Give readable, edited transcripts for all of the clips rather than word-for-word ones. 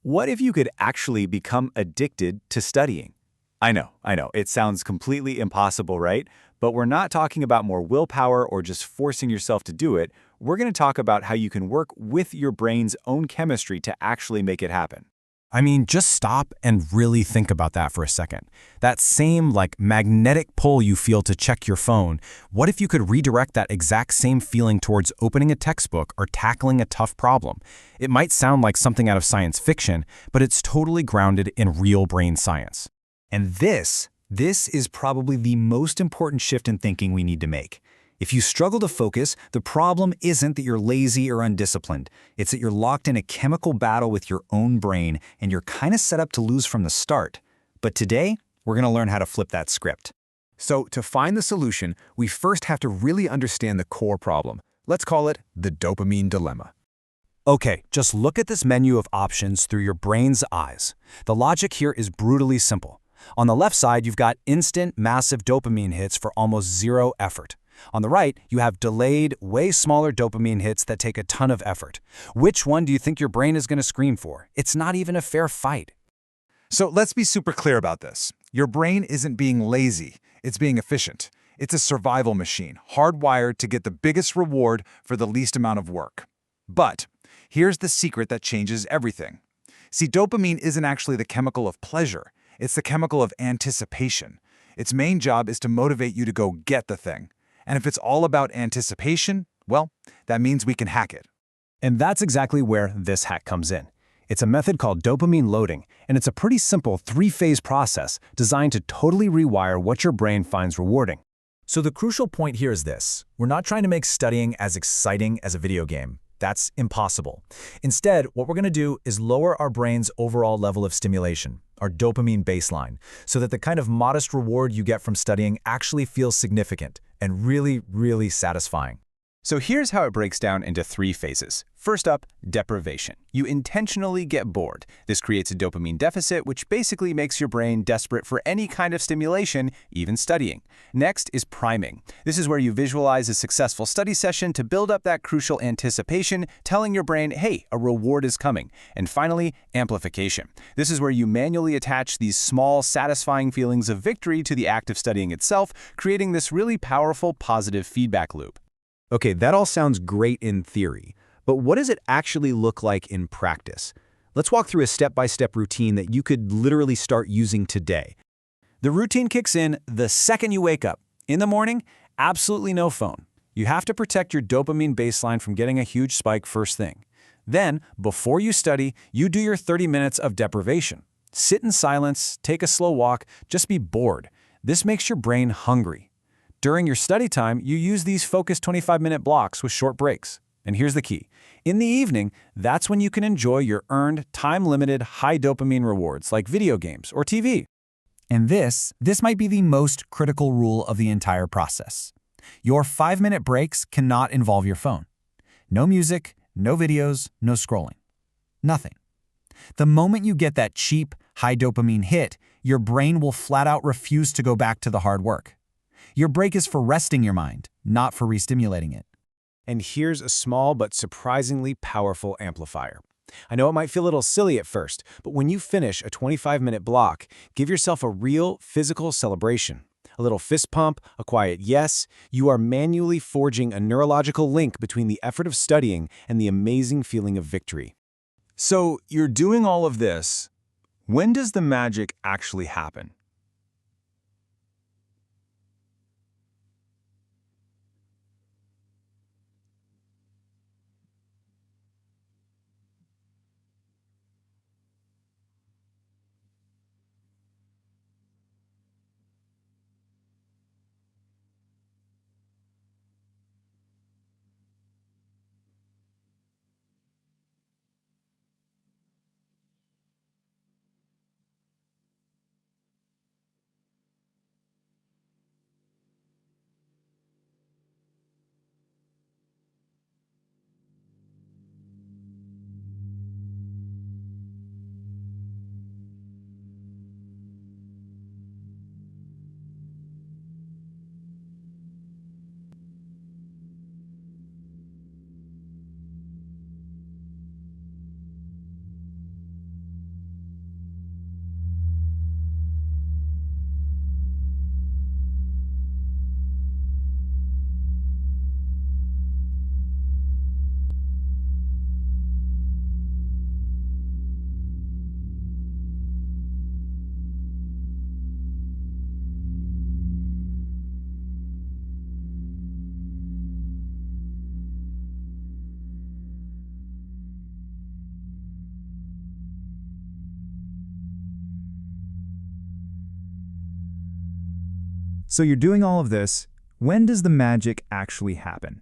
What if you could actually become addicted to studying? I know, it sounds completely impossible, right? But we're not talking about more willpower or just forcing yourself to do it. We're going to talk about how you can work with your brain's own chemistry to actually make it happen. I mean, just stop and really think about that for a second. That same, magnetic pull you feel to check your phone, what if you could redirect that exact same feeling towards opening a textbook or tackling a tough problem? It might sound like something out of science fiction, but it's totally grounded in real brain science. And this is probably the most important shift in thinking we need to make. If you struggle to focus, the problem isn't that you're lazy or undisciplined. It's that you're locked in a chemical battle with your own brain and you're kind of set up to lose from the start. But today, we're going to learn how to flip that script. So to find the solution, we first have to really understand the core problem. Let's call it the dopamine dilemma. Okay, just look at this menu of options through your brain's eyes. The logic here is brutally simple. On the left side, you've got instant, massive dopamine hits for almost zero effort. On the right, you have delayed, way smaller dopamine hits that take a ton of effort. Which one do you think your brain is going to scream for? It's not even a fair fight. So let's be super clear about this. Your brain isn't being lazy, it's being efficient. It's a survival machine, hardwired to get the biggest reward for the least amount of work. But here's the secret that changes everything. See, dopamine isn't actually the chemical of pleasure. It's the chemical of anticipation. Its main job is to motivate you to go get the thing. And if it's all about anticipation, well, that means we can hack it. And that's exactly where this hack comes in. It's a method called dopamine loading, and it's a pretty simple three-phase process designed to totally rewire what your brain finds rewarding. So the crucial point here is this. We're not trying to make studying as exciting as a video game. That's impossible. Instead, what we're going to do is lower our brain's overall level of stimulation, our dopamine baseline, so that the kind of modest reward you get from studying actually feels significant and really, really satisfying. So here's how it breaks down into three phases. First up, deprivation. You intentionally get bored. This creates a dopamine deficit, which basically makes your brain desperate for any kind of stimulation, even studying. Next is priming. This is where you visualize a successful study session to build up that crucial anticipation, telling your brain, hey, a reward is coming. And finally, amplification. This is where you manually attach these small, satisfying feelings of victory to the act of studying itself, creating this really powerful positive feedback loop. Okay, that all sounds great in theory, but what does it actually look like in practice? Let's walk through a step-by-step routine that you could literally start using today. The routine kicks in the second you wake up. In the morning, absolutely no phone. You have to protect your dopamine baseline from getting a huge spike first thing. Then, before you study, you do your 30 minutes of deprivation. Sit in silence, take a slow walk, just be bored. This makes your brain hungry. During your study time, you use these focused 25-minute blocks with short breaks. And here's the key. In the evening, that's when you can enjoy your earned, time-limited, high dopamine rewards like video games or TV. And this might be the most critical rule of the entire process. Your 5-minute breaks cannot involve your phone. No music, no videos, no scrolling. Nothing. The moment you get that cheap, high dopamine hit, your brain will flat out refuse to go back to the hard work. Your break is for resting your mind, not for restimulating it. And here's a small but surprisingly powerful amplifier. I know it might feel a little silly at first, but when you finish a 25-minute block, give yourself a real physical celebration. A little fist pump, a quiet yes. You are manually forging a neurological link between the effort of studying and the amazing feeling of victory. So you're doing all of this. When does the magic actually happen? So you're doing all of this. When does the magic actually happen?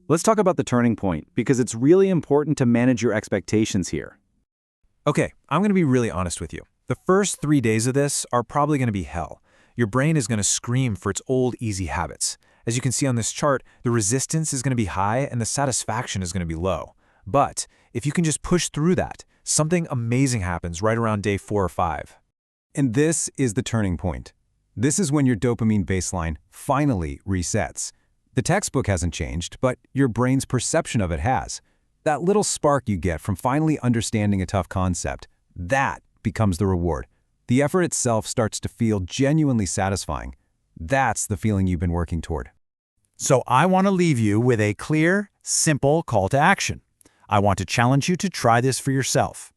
Let's talk about the turning point, because it's really important to manage your expectations here. Okay, I'm going to be really honest with you. The first 3 days of this are probably going to be hell. Your brain is going to scream for its old, easy habits. As you can see on this chart, the resistance is going to be high and the satisfaction is going to be low. But if you can just push through that, something amazing happens right around day 4 or 5. And this is the turning point. This is when your dopamine baseline finally resets. The textbook hasn't changed, but your brain's perception of it has. That little spark you get from finally understanding a tough concept, that becomes the reward. The effort itself starts to feel genuinely satisfying. That's the feeling you've been working toward. So I want to leave you with a clear, simple call to action. I want to challenge you to try this for yourself.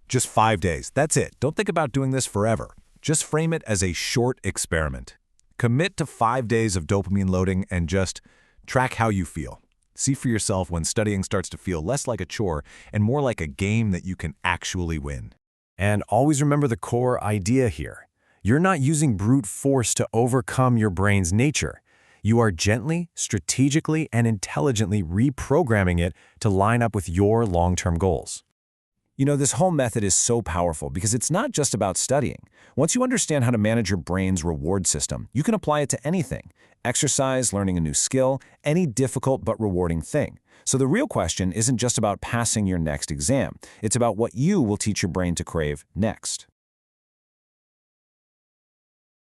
Just 5 days, that's it. Don't think about doing this forever. Just frame it as a short experiment. Commit to 5 days of dopamine loading and just track how you feel. See for yourself when studying starts to feel less like a chore and more like a game that you can actually win. And always remember the core idea here. You're not using brute force to overcome your brain's nature. You are gently, strategically, and intelligently reprogramming it to line up with your long-term goals. You know, this whole method is so powerful because it's not just about studying. Once you understand how to manage your brain's reward system, you can apply it to anything. Exercise, learning a new skill, any difficult but rewarding thing. So the real question isn't just about passing your next exam. It's about what you will teach your brain to crave next.